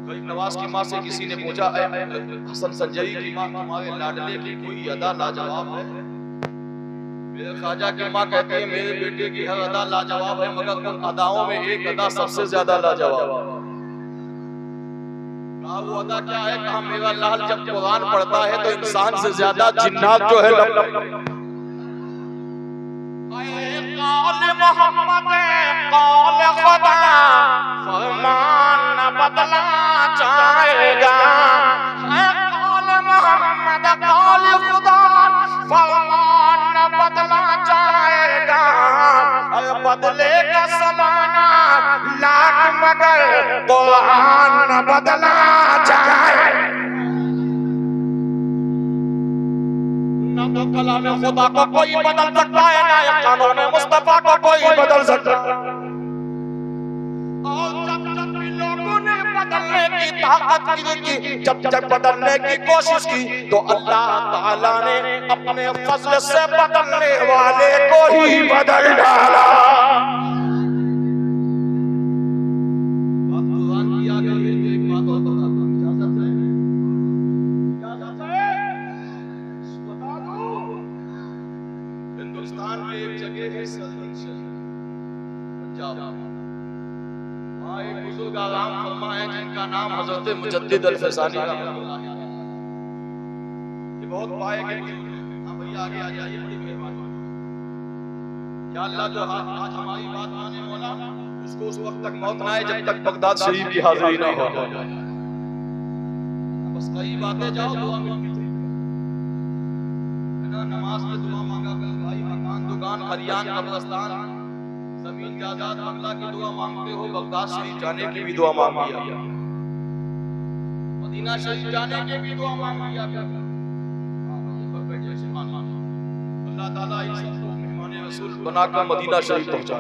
गरीब नवाज की माँ से किसी ने पूछा, हसन संजय की माँ, तुम्हारे लाडले की कोई अदा लाजवाब है? मेरे ख्वाजा की माँ कहती है, मेरे बेटे की हर अदा लाजवाब है, मगर उन अदाओं में एक अदा सबसे ज्यादा लाजवाब। कहा वो अदा क्या है? कहा मेरा लाल जब कुरान पढ़ता है तो इंसान से ज्यादा जिन्नात जो है फरमान न बदला जाएगा, मोहम्मद कौल खुदा फरमान न बदला जाएगा, बदलेगा ज़माना लाख मगर कुरान न बदला जाएगा। न तो कलाम खुदा को कोई बदल सकता है, ना या कानून मुस्तफा को कोई बदल सकता है। और जब जब भी लोगों ने बदलने की ताकत की, जब जब बदलने की कोशिश की, तो अल्लाह ताला ने अपने फजल से बदलने वाले को ही बदल डाला। हिंदुस्तान में एक जगह है पंजाब, वहाँ एक बुजुर्ग आराम फरमा है जिनका नाम हजरत मुजद्दिद अल-फसानी है। ये बहुत पाए के बुजुर्ग हैं। हाँ भैया आगे आ जाइए, बड़ी मेहरबानी। या अल्लाह जो आज हमारी बात माने मौला, उसको उस वक्त तक मौत ना आए जब तक बगदाद शरीफ की हाजिरी ना हो जाए। बस कई बातें जाओ, दुआ मिलती थी। नमाज में दुआ मांगा कर भाई, मकान दुकान खरियान कब्रिस्तान जमीन जायदाद बंगला की दुआ मांगते हो, बगदाद शरीफ जाने की भी दुआ मांगी, मदीना शरीफ जाने की भी दुआ मांगी। अल्लाह ताला इन सबको मेहमान रसूल बनाकर मदीना शरीफ पहुंचा।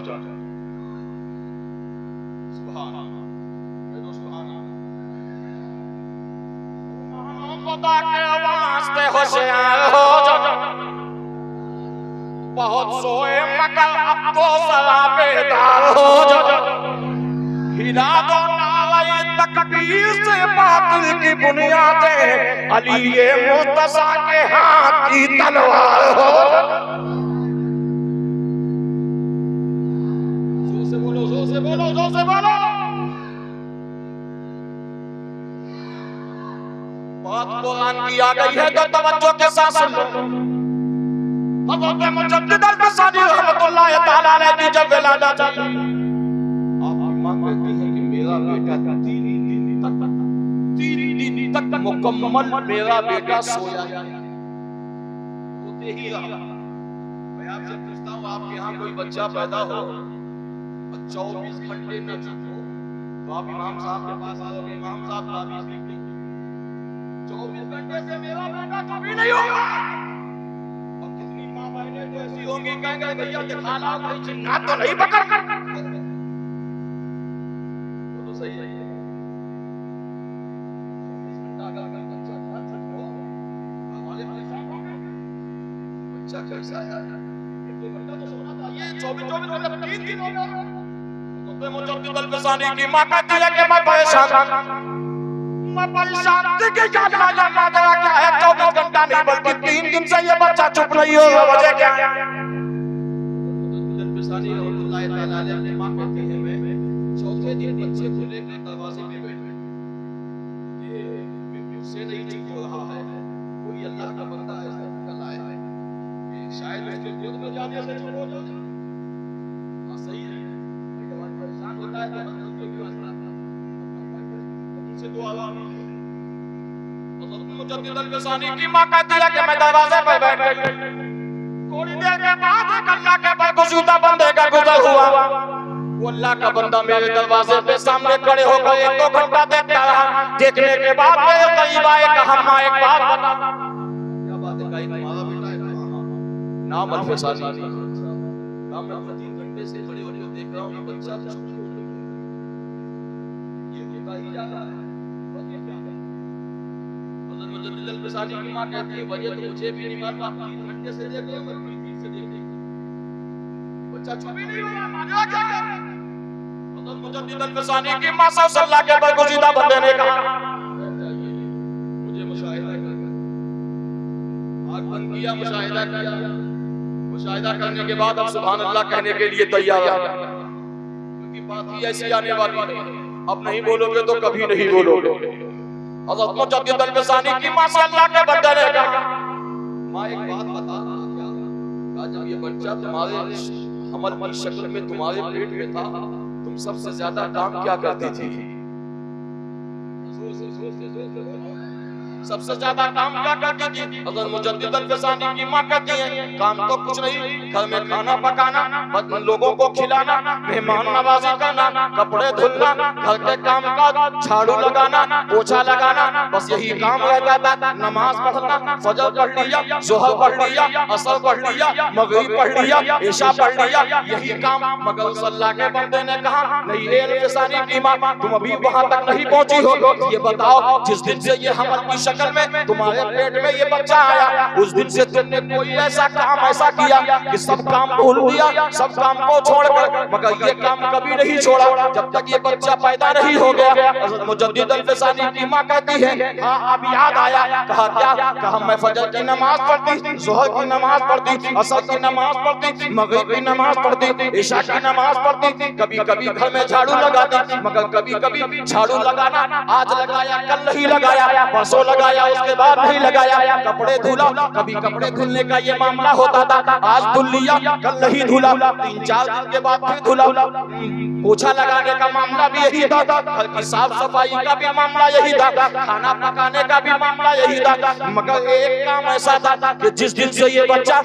सुभान खुदा के वास्ते होशियार हो जाओ, बहुत सोए मगर अब तो जरा बेदार हो जाओ। हिला दो नारे तकबीर से बातिल की बुनियादें, अली ये मुर्तज़ा के हाथ की तलवार हो जाओ। जोर से बोलो, जोर से बोलो, जोर से बोलो। बात कुरान की आ गई है तो तवज्जो के साथ सुन लो। हज़रत मुजद्दिद अल-फसानी रहमतुल्लाह तआला अलैह की जब विलादत हुई, आप मां कहती हैं कि मेरा बेटा 3 दिन तक मुकम्मल मेरा बेटा सोया होते ही रहा। मैं आपसे पूछता हूँ, आपके यहाँ कोई बच्चा पैदा हो और 24 घंटे न चुको तो आप इमाम साहब के पास आओगे, इमाम साहब ताबीज़ लिख देंगे, 24 घंटे से मेरा बेटा कभी नहीं होगा। और कितनी माँ बहनें तो ऐसी होंगी, कहेंगे भैया दिखा लाओ कोई जिन्नात तो नहीं पकड़ कर। वो तो सही है। बच्चा कैसा है? 1 घंटा तो सोना चाहिए, 24 घंटे 3 दिन हो गए। तो मुजद्दिद अल-फसानी की माँ कहती है कि मैं परेशान थी कि क्या है 24 घंटा नहीं बल्कि 3 दिन से ये बच्चा चुप नहीं हो रहा, वजह क्या है? अल-फसानी रहमतुल्लाह तआला अलैह अपनी माँ कहती है, मैं 4थे दिन बच्चे को लेकर दरवाजे पे बैठे, ये मुझसे नहीं चुप हो रहा है, कोई अल्लाह का बंदा ऐसा निकल आया है कि शायद उसके गोद में जाने से चुप हो जाए। हाँ सही है, जब आदमी परेशान होता है तो उसके भी वास्ता से दुआ मुजद्दिद अल-फसानी की माँ कहती है कि मैं दरवाजे पर बैठ गई। थोड़ी देर के बाद एक अल्लाह के बरगुज़ीदा बंदे का गुज़र हुआ। वो अल्लाह का बंदा मेरे दरवाजे पे सामने खड़े होकर 1-2 घंटा देखता रहा। देखने के बाद मेरे करीब आए, कहा माँ एक बात बता। क्या बात है? तुम्हारा बेटा है? नाम अल-फसानी। नाम मैं 3 घंटे से खड़े होकर देख रहा हूँ, ये बच्चा ये होता ही जा रहा है। मुजद्दिद अल-फसानी की माँ कहती है, वजह तो मुझे भी नहीं मालूम, आप 3 घंटे से देख रहे हो, मैं 3 दिन से देख रही हूँ, बच्चा चुप ही नहीं हो रहा, माना क्या है? मुजद्दिद अल-फसानी की मां सल्लल्लाहु के बरगुज़ीदा बंदे ने कहा मुझे मुशाहिदा करना, आग बंद किया, मुशाहिदा किया, मुशाहिदा करने के बाद अब सुभान अल्लाह कहने के लिए तैयार है, क्योंकि बात ही ऐसी आने वाली है, अब नहीं बोलोगे तो कभी नहीं बोलोगे। हज़रत मुजद्दिद अल-फसानी की मां सल्लल्लाहु के बंदे ने कहा, माँ एक बात बता, क्या जब ये बच्चा तुम्हारे हमल की शक्ल में तुम्हारे पेट में था, तुम सबसे ज्यादा काम क्या करती थी? सबसे ज्यादा काम क्या करती थी? हज़रत मुजद्दिद अल-फसानी की मां कहती है, काम तो कुछ नहीं, घर में खाना पकाना, लोगों को खिलाना, मेहमान नवाजी करना, कपड़े धुलना, घर के काम का झाड़ू लगाना, पोछा लगाना, बस यही काम रहता था। नमाज पढ़ना, फजर पढ़ लिया, ज़ोहर पढ़ लिया, असर पढ़ लिया, मगरिब पढ़ लिया, इशा पढ़ लिया, यही काम। मगर सल्लल्लाहु के बंदे ने कहा, नहीं ए अल-फसानी की मां, तुम अभी वहां तक नहीं पहुंची हो। ये बताओ, जिस दिन से ये हमल की शक्ल में तुम्हारे पेट में ये बच्चा आया, उस दिन से तुमने कोई ऐसा काम ऐसा किया कि सब काम भूल दिया, सब काम को छोड़कर, मगर ये काम कभी नहीं छोड़ा जब तक ये बच्चा पैदा नहीं हो गया। हज़रत मुजद्दिद अल-फसानी की मां कहती है, हाँ अब याद आया। कहा क्या? कहा मैं फजर की नमाज पढ़ती, ज़ोहर की नमाज पढ़ती, असर की नमाज पढ़ती, मगरिब की नमाज पढ़ती, इशा की नमाज पढ़ती, कभी कभी घर में झाड़ू लगाती, मगर कभी कभी झाड़ू लगाना आज लगाया कल नहीं लगाया, परसों लगाया उसके बाद नहीं लगाया। कपड़े धुला, कभी कपड़े धुलने का ये मामला होता था, आज धुल लिया कल नहीं धुला, 3-4 दिन के बाद फिर धुला। पोछा लगाने का मामला भी यही था, घर की साफ सफाई का भी मामला यही था, खाना पकाने का भी मामला यही था। मगर एक काम ऐसा था कि जिस दिन से ये बच्चा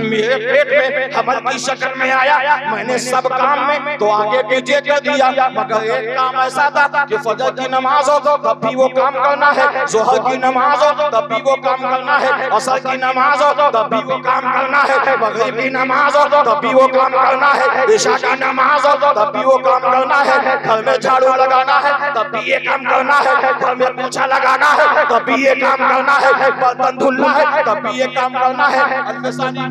मेरे पेट में हमल की शक्ल में आया, मैंने सब काम में तो आगे पीछे कर दिया, मगर एक काम ऐसा था कि फजर की नमाज हो तब भी वो काम करना है, ज़ोहर की नमाज हो तब भी वो काम करना है, असर की नमाज हो तब भी वो काम करना है, मगरिब की नमाज हो तब भी वो काम करना है, इशा की नमाज हो तब भी वो काम करना है, घर में झाड़ू लगाना है तब भी ये काम करना है, घर में पोछा लगाना है तब भी ये काम करना है, बर्तन धुलना है तब भी ये काम करना है। अल-फसानी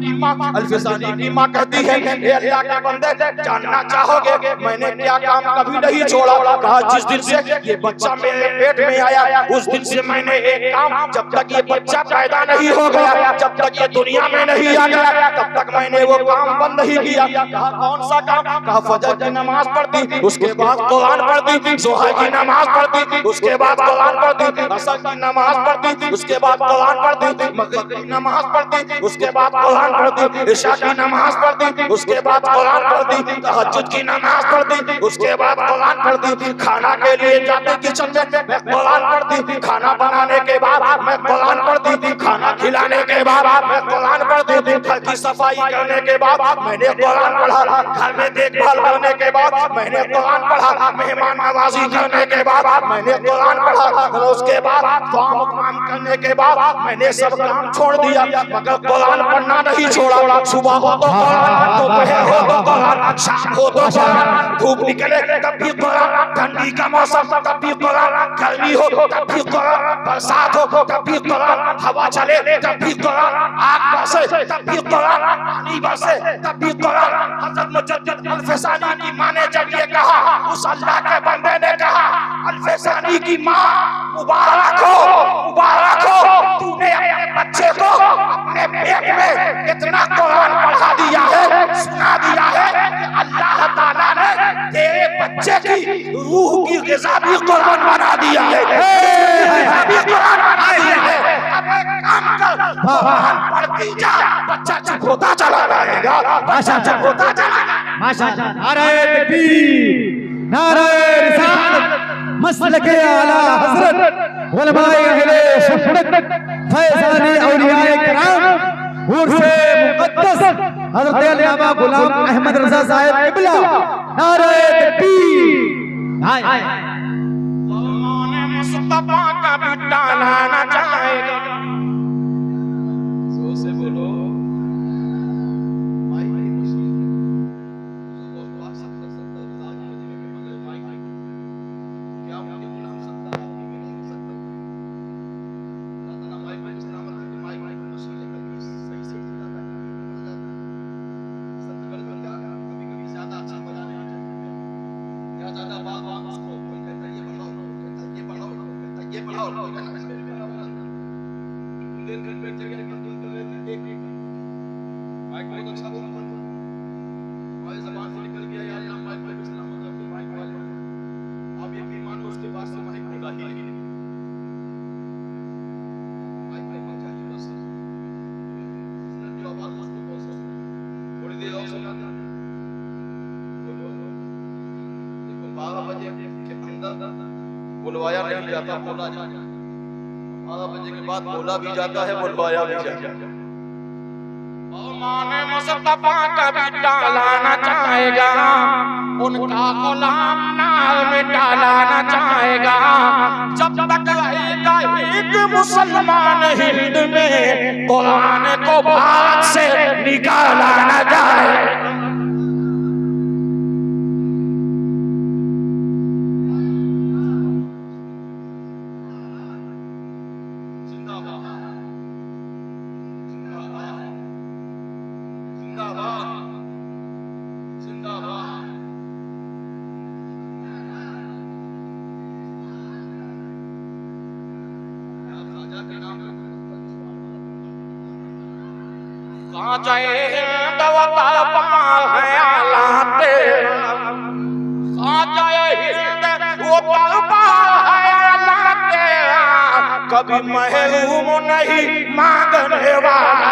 की मां कहती है, हे अल्लाह के बंदे, जानना चाहोगे मैंने क्या काम कभी नहीं छोड़ा? कहा जिस दिन से ये बच्चा मेरे पेट में आया, उस दिन से मैंने एक काम, जब तक ये बच्चा पैदा नहीं हो गया, जब तक ये दुनिया में नहीं आ गया, तब तक मैंने वो काम बंद नहीं किया। कहा कौन सा काम? कहा फजर की नमाज पढ़ती, उसके बाद कुरान पढ़ती, ज़ोहर की नमाज पढ़ती, उसके बाद कुरान पढ़ती, असर की नमाज पढ़ती, उसके बाद कुरान पढ़ती, मगरिब की नमाज पढ़ती, उसके बाद कुरान पढ़ती, इशा की नमाज पढ़ती, उसके बाद कुरान पढ़ती, तहज्जुद की नमाज पढ़ती, उसके बाद कुरान पढ़ती, खाना के लिए जाते किचन में मैं कुरान पढ़ती, खाना बनाने के बाद मैं कुरान पढ़ती थी, खाना खिलाने के बाद मैं कुरान पढ़ती थी, घर की सफाई करने के बाद मैंने कुरान पढ़ा, घर में देखभाल करने के बाद मैंने कुरान पढ़ा, मेहमान नवाजी करने के बाद मैंने कुरान पढ़ा, उसके बाद काम करने के बाद मैंने सब काम छोड़ दिया, मगर कुरान पढ़ना नहीं छोड़ा। सुबह हो तो कुरान, दोपहर हो तो कुरान, शाम हो तो कुरान, धूप निकले तब भी कुरान, ठंडी का मौसम तब भी कुरान, गर्मी हो तब भी कुरान, बरसात हो तब भी कुरान, हवा चले तब भी कुरान, आग बरसे तब भी कुरान, पानी बरसे तब भी कुरान। हज़रत मुजद्दिद अल-फसानी की मां ने जब ये कहा, उस अल्लाह के बंदे ने कहा, अल-फसानी की मां मुबारक हो, तूने अपने बच्चे को अपने पेट में इतना कुरान पढ़ा दिया है, सुना दिया है कि अल्लाह ताला ने तेरे बच्चे की रूह की ग़िज़ा भी कुरान बना दिया है, पढ़ती जा, बच्चा चुप होता चला रहेगा, बच्चा चुप होता चला। माशाअल्लाह, नारे तकबीर, नारे रिसालत, मसलके आला हज़रत उलमाए अहले सुन्नत, फैज़ाने औलियाए किराम, उर्फ़े मुक़द्दस हज़रत अल्लामा गुलाम अहमद रज़ा साहिब क़िबला, नारे तकबीर। ज़माने मुस्तफ़ा का भी टाला न जाएगा। से बोलो ये बढ़ाओ दिन घर में जगह एक माइक बहुत अच्छा बोल रहा था हमारी ज़बान से निकल गया या अल्लाह माइक पे सलामत रखे माइक वाले आप ये भी मानो उसके बाद से माइक खुला ही नहीं माइक पे पहुंचा ही बस जो आवाज उसको पहुंचा थोड़ी देर और सुना था देखो 12 बजे के अंदर बुलवाया नहीं जाता बोला जाता 12 बजे के बाद बोला भी जाता है बुलवाया भी जाता है माने मुस्तफा कभी टाला न चाहेगा उनका गुलाम नाल में डाला न चाहेगा जब तक रहेगा एक मुसलमान हिंद में कुरान को भारत से निकाला न जाए कभी महरूम नहीं मांगने वाला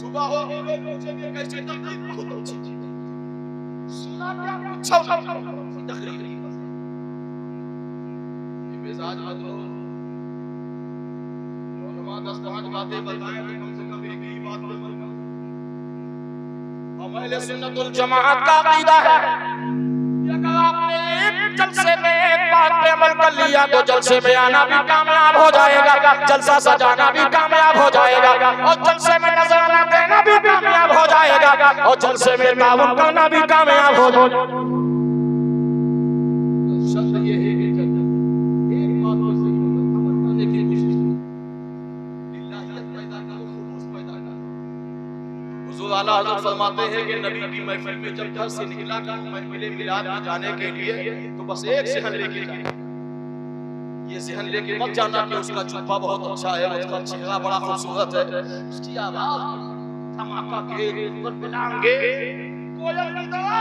सुबह हो गई लोग पूछेंगे कैसे तकलीफ सुना क्या पूछो तकलीफ ये मिजाज बदलो उलमा 10-5 बातें बताएं तो कम से कम एक ही बात पे अमल करो हम अहले सुन्नत वल जमाअत का अकीदा है कि अगर आपने एक जलसे में एक बात पे अमल कर लिया तो जलसे में आना भी कामयाब हो जाएगा जलसा सजाना भी कामयाब हो जाएगा और जलसे में नजराना देना भी कामयाब हो जाएगा और जलसे में ताउन करना भी कामयाब हो जाएगा शर्त ये है कि जब एक बात को सही अमल करने की कोशिश करो इल्लाहियत पैदा करो खुलूस पैदा करो हुजूर आला हज़रत फरमाते हैं कि नबी की महफिल में जब घर से निकला महफिल मिलाद में जाने के लिए तो बस एक सेहन लेके जाए ये सेहन लेके मत जाना कि उसका जुब्बा बहुत अच्छा है उसका चेहरा बड़ा खूबसूरत है उसकी आवाज धमाका के बिलांगे कोयल की दवा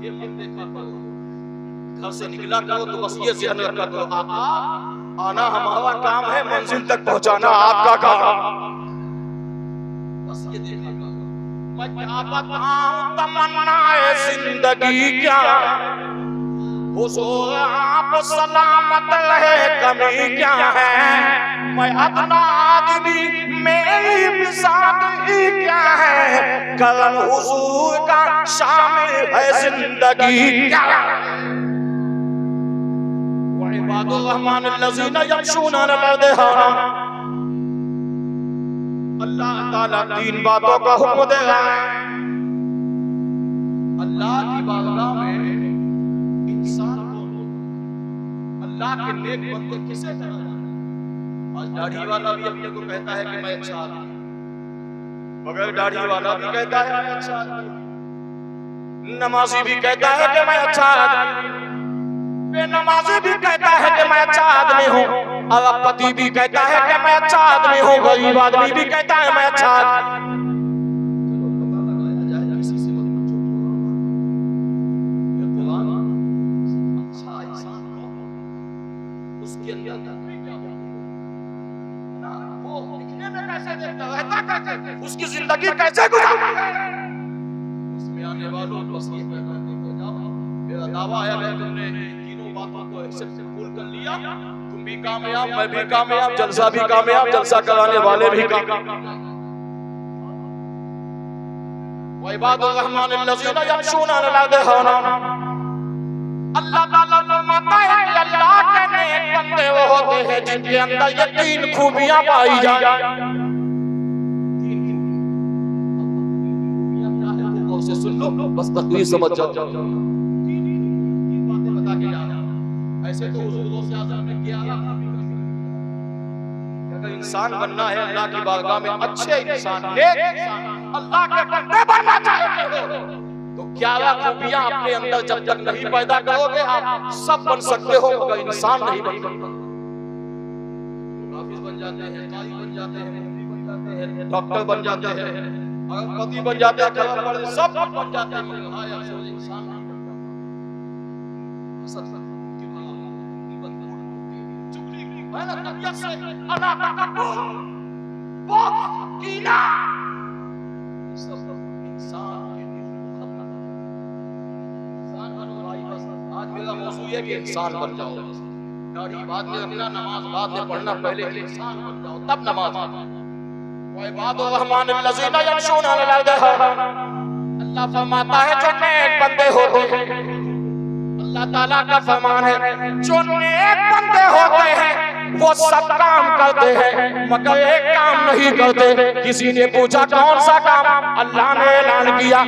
ये मत देखा करो घर से निकला करो तो बस ये ध्यान रखा करो आना हमारा काम है मंजिल तक पहुंचाना आपका काम बस ये देखा करो मैं क्या बताऊं तमन्नाए जिंदगी क्या हुजूर आप सलामत रहे कमी क्या है मैं अपना आदमी मेरी बिसात ही क्या है करम हुजूर का शामिल है जिंदगी क्या व इबादुर रहमान अल्लज़ीना यमशूना अलल अर्दि हौना अल्लाह ताला 3 बातों का हुक्म दे रहा है अल्लाह की बारगाह में इंसान को अल्लाह के नेक बंदे किसे कहते हैं आज दाढ़ी वाला भी अपने को कहता है कि मैं अच्छा आदमी बगैर दाढ़ी वाला भी कहता है मैं अच्छा आदमी नमाजी भी कहता है कि मैं अच्छा आदमी बेनमाजी भी कहता है कि मैं अच्छा आदमी हूँ अरबपति भी कहता है कि मैं अच्छा आदमी हूँ गरीब आदमी भी कहता है मैं अच्छा आदमी उसके अंदर वो दिखने में कैसे देखता रहता कैसे उसकी जिंदगी कैसे गुजारता है उसमें आने वालों बस ये पैदा देखो जाओ मेरा दावा है अगर तुमने तीनों बातों को एक्सेप्ट कर लिया तुम भी कामयाब मैं भी कामयाब जलसा भी कामयाब जलसा कराने वाले भी कामयाब व इबादुर रहमान अल्लज़ीना यमशूना अलल अर्दि हौना अल्लाह ताला फरमाता है जिनके अंदर ये 3 खूबियां पाई जाए। से सुन लो, बस तकदीर समझ जाओ। तीन बातें बता के जा रहा हूं। ऐसे तो हुजूर से आज़म ने किया, अगर इंसान बनना है अल्लाह की बारगाह में, अच्छे इंसान, नेक इंसान, अल्लाह के बंदे बनना चाहते हो तो 11 खूबियां अपने अंदर जब तक नहीं पैदा करोगे आप सब बन सकते हो मगर इंसान नहीं बन सकते। हाफिज बन जाते हैं, कारी बन जाते हैं, मुफ्ती बन जाते हैं, डॉक्टर बन जाते हैं, पति बन जाते हैं, सब बन जाते हैं मगर हाय अफसोस इंसान नहीं बनता। चुगली है ना, तबीयत से अना तकब्बुर, बहुत कीना, सब इंसान के दिल को खत्म कर। इंसान बनो भाई, बस आज मेरा मौजू है कि इंसान बन जाओ। दाढ़ी बाद में रखना, नमाज बाद में पढ़ना, पहले इंसान बन जाओ तब नमाज। अल्लाह फरमाता है जो नेक बंदे होते हैं, अल्लाह ताला का फरमान है जो नेक बंदे होते हैं वो सब काम करते हैं मगर एक काम नहीं करते। किसी ने पूछा कौन सा काम? अल्लाह ने ऐलान किया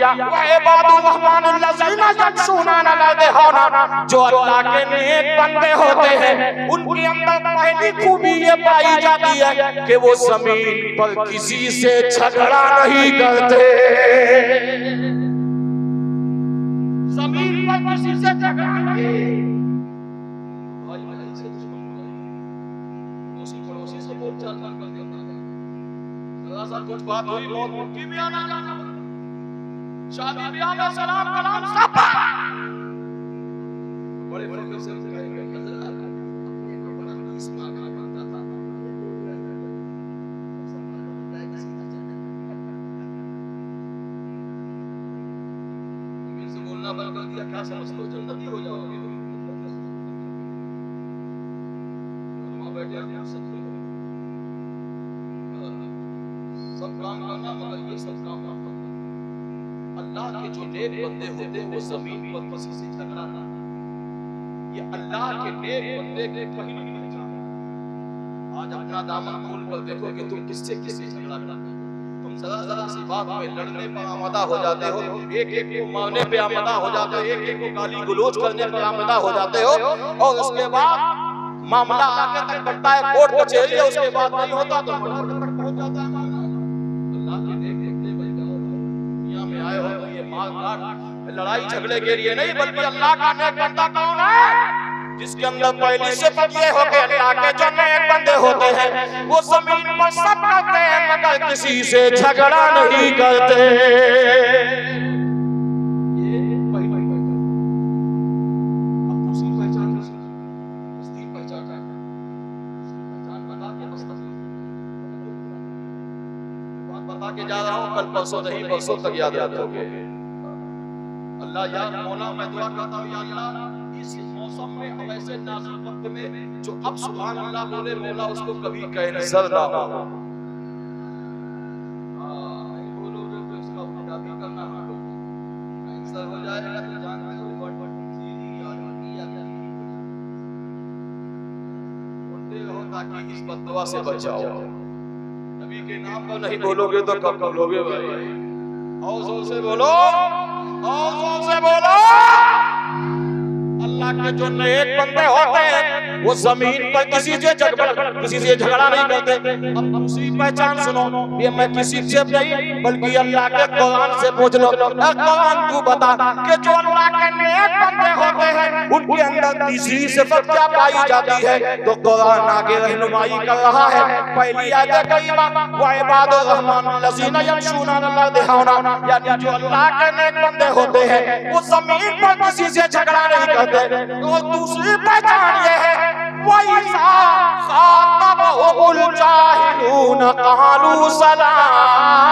जो अल्लाह के नेक बंदे होते हैं उनके अंदर पहली खूबी ये पाई जाती है कि वो जमीन पर किसी से झगड़ा नहीं करते। जमीन पर किसी से झगड़ा नहीं, पड़ोसी से बोल चाल कर देता है, जरा सा कुछ बात हुई बहुत मुट्ठी में आना जाना, शादी ब्याह में सलाम कलाम सब बड़े फख्र से कहेंगे हजरत अपने को बड़ा इसमाग बनता था। से बोलना बंद कर दिया, क्या समझते हो जन्नती हो जाओगे? सब काम करना मगर ये सब काम ना करना। अल्लाह के जो नेक बंदे होते वो जमीन पर किसी से झगड़ा ना, ये अल्लाह के नेक बंदे की पहली पहचान। आज अपना दामन खोल कर देखो कि तुम किससे झगड़ा करते हो। तुम जरा जरा सी बात में लड़ने पर आमदा हो जाते हो, एक एक को मारने पे आमदा हो जाते हो, एक एक को गाली गलौज करने पर आमदा हो जाते हो और उसके बाद मामला आगे तक बढ़ता है कोर्ट कचहरी, उसके बाद नहीं होता तो मर्डर तक पहुंच जाता है। अल्लाह के नेक बंदे बन जाओ। दुनिया में आए हो तो ये मार काट लड़ाई झगड़े के लिए नहीं, बल्कि अल्लाह का नेक बंदा कौन है? जिसके अंदर पहली सिफत ये हो कि अल्लाह के जो नेक बंदे होते हैं वो जमीन पर सब करते हैं मगर किसी से झगड़ा नहीं करते। जा रहा हूं, कल परसों नहीं परसों तक याद रखोगे। अल्लाह या मौला मैं दुआ करता हूं या अल्लाह इस मौसम में और ऐसे नाजुक वक्त में जो अब सुभान अल्लाह बोले मौला उसको कभी कैंसर ना हो। बोलोगे तो इसका उल्टा भी करना है, कैंसर हो जाएगा तो जानते हो बोलते रहो ताकि इस बददुआ से बचाओ। नबी के नाम पर नहीं बोलोगे तो कब बोलोगे भाई? और जोर से बोलो, और जोर से बोलो। अल्लाह के जो नेक बंदे होते हैं वो जमीन पर किसी से झगड़ा नहीं करते। अब दूसरी पहचान सुनो, ये मैं किसी से नहीं बल्कि अल्लाह के कुरान से पूछ लो। कुरान तू बता कि जो अल्लाह के नेक बंदे होते हैं उनके अंदर तीसरी सिफत क्या पाई जाती है? तो कुरान आगे रहनुमाई कर रहा है। पहली आयत करीमा व इबादुर रहमानुल्लज़ीना यमशूना अलल अर्दि हौना, यानी जो अल्लाह के नेक बंदे होते हैं वो जमीन पर किसी से झगड़ा नहीं करते। और दूसरी पहचान ये है वइज़ा ख़ातबहुल जाहिलून क़ालू सलामा।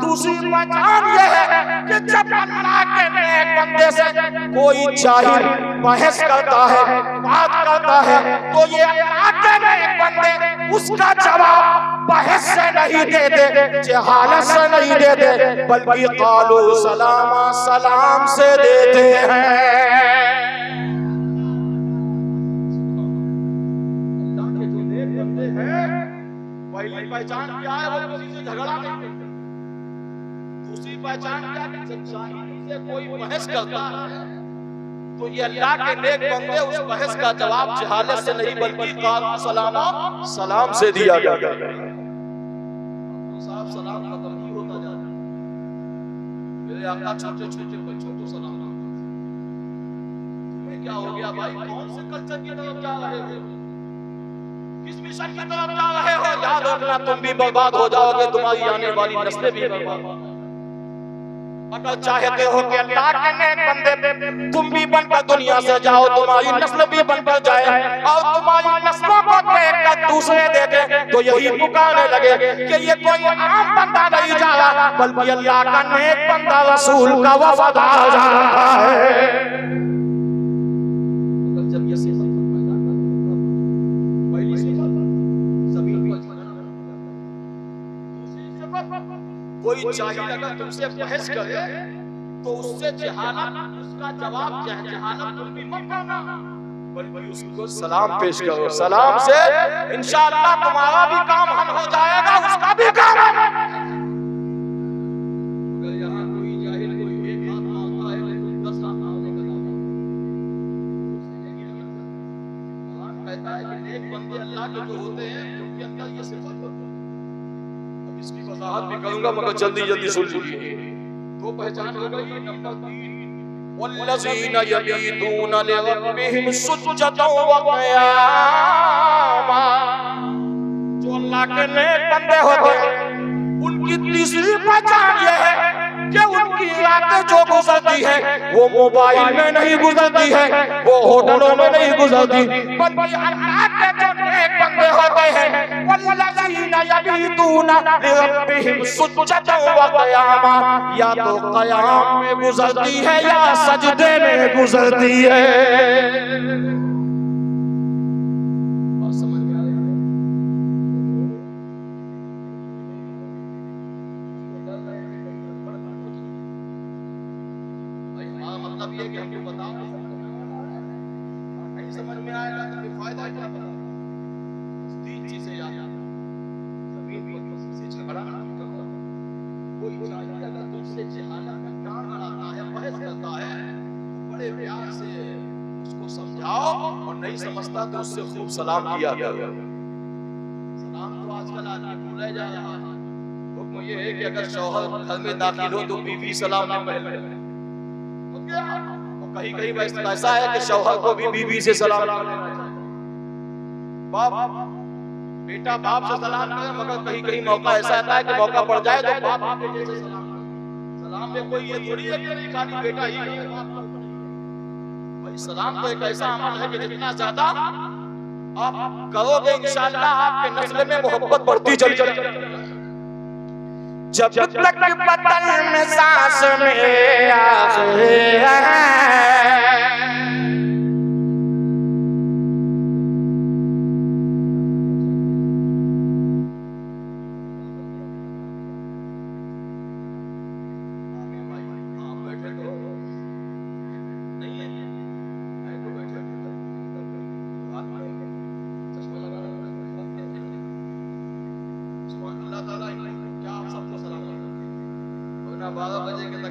दूसरी पहचान ये है कि जब अल्लाह के नेक बंदे से कोई जाहिल बहस करता है, बात करता है तो ये अल्लाह के नेक बंदे उसका जवाब बहस से नहीं देते, जहालत से नहीं देते, बल्कि क़ालू सलामा सलाम से देते हैं। पहचान क्या है, वो किसी से झगड़ा नहीं करते। दूसरी पहचान क्या है, जब जाहिली से कोई बहस करता है तो ये अल्लाह के नेक बंदे उस बहस का जवाब जहालत से नहीं बल्कि कालू सलामा सलाम से दिया जाता है। साहब सलाम खत्म ही होता जा रहा है। मेरे आका छोटे छोटे बच्चों को सलाम करते हैं। तुम्हें क्या हो गया भाई, कौन से कल्चर की तरफ जा रहे हो, किस मिशन की तरफ जा रहे हो? याद रखना तुम भी बर्बाद हो जाओगे, तुम्हारी आने वाली नस्लें भी बर्बाद हो जाएंगी। अगर चाहते हो कि अल्लाह के नेक बंदे तुम भी बनकर दुनिया से जाओ, तुम्हारी नस्ल भी बनकर जाए और तुम्हारी नस्लों को देखकर दूसरे देखे तो यही पुकारने लगे कि ये कोई आम बंदा नहीं जा रहा बल्कि अल्लाह का नेक बंदा रसूल का वफादार जा रहा है। जब ये सिफत पैदा करता पहली सिफत जमीन पर कोई चाहिए अगर तुमसे बहस करे तो उससे जहालत, उसका जवाब जहालत तुम भी मत करना बल्कि उसको सलाम पेश करो। सलाम से इंशाअल्लाह तुम्हारा भी काम हल हो जाएगा, उसका भी काम। अगर यहाँ कोई जाहिल कोई एक हाथ मांगता है लेकिन 10 हाथ मांगने का दावा कहता है कि नेक बंदे अल्लाह के जो होते हैं उनके अंदर ये सिफत होती है। इसकी वजाहत भी करूंगा मगर जल्दी जल्दी सुन लीजिए। दो पहचान हो गई। नंबर 3 वल्लज़ीना यबीतूना लिरब्बिहिम सुज्जदन व क़ियामा। जो अल्लाह के नेक बंदे होते हैं उनकी तीसरी पहचान ये है कि उनकी रातें जो गुजरती है वो मोबाइल में नहीं गुजरती है, वो होटलों में नहीं गुजरती, बल्कि अल्लाह के जो नेक बंदे होते हैं वल्लज़ीना यबीतूना लिरब्बिहिम सुज्जदन व क़ियामा, या तो क़याम में गुजरती है या सजदे में गुजरती है। मतलब ये कि हमको बताओ नहीं समझ में आएगा तो फायदा क्या? 3 चीजें याद आती हैं। जमीन पर किसी से झगड़ा नहीं करता, कोई चाहिए अगर तुमसे जहालत में कान अड़ाता है, बहस करता है, बड़े प्यार से उसको समझाओ और नहीं समझता तो उससे खूब सलाम किया करो। सलाम तो आजकल आदमी भूल जा रहा है। हुक्म ये है कि अगर शौहर घर में दाखिल हो तो बीवी सलाम ना पहले। कहीं कहीं ऐसा है कि शौहर को भी बीवी से सलाम करना चाहिए। बाप बेटा बाप से सलाम करे, मगर कहीं कहीं मौका ऐसा आता है कि मौका पड़ जाए तो बाप बेटे से सलाम करे। सलाम में कोई ये थोड़ी है कि नहीं खाली बेटा ही करे, बाप भाई सलाम तो एक ऐसा अमल है कि जितना ज्यादा आप करोगे इंशाअल्लाह आपके नस्ल में मोहब्बत बढ़ती चली जाएगी। जब तक बदन में सांस में